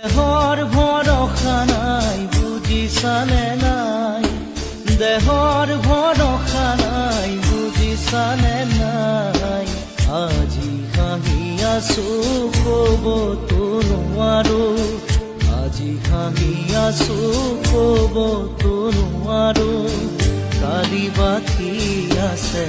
দেহৰ ভৰসা নাই বুজিছানে নাই, দেহৰ ভৰসা নাই বুজিছানে নাই। আজি হাঁহি আছো ক'বতো নোৱাৰো, আজি হাঁহি আছো ক'বতো নোৱাৰো, কালি বাকী আছে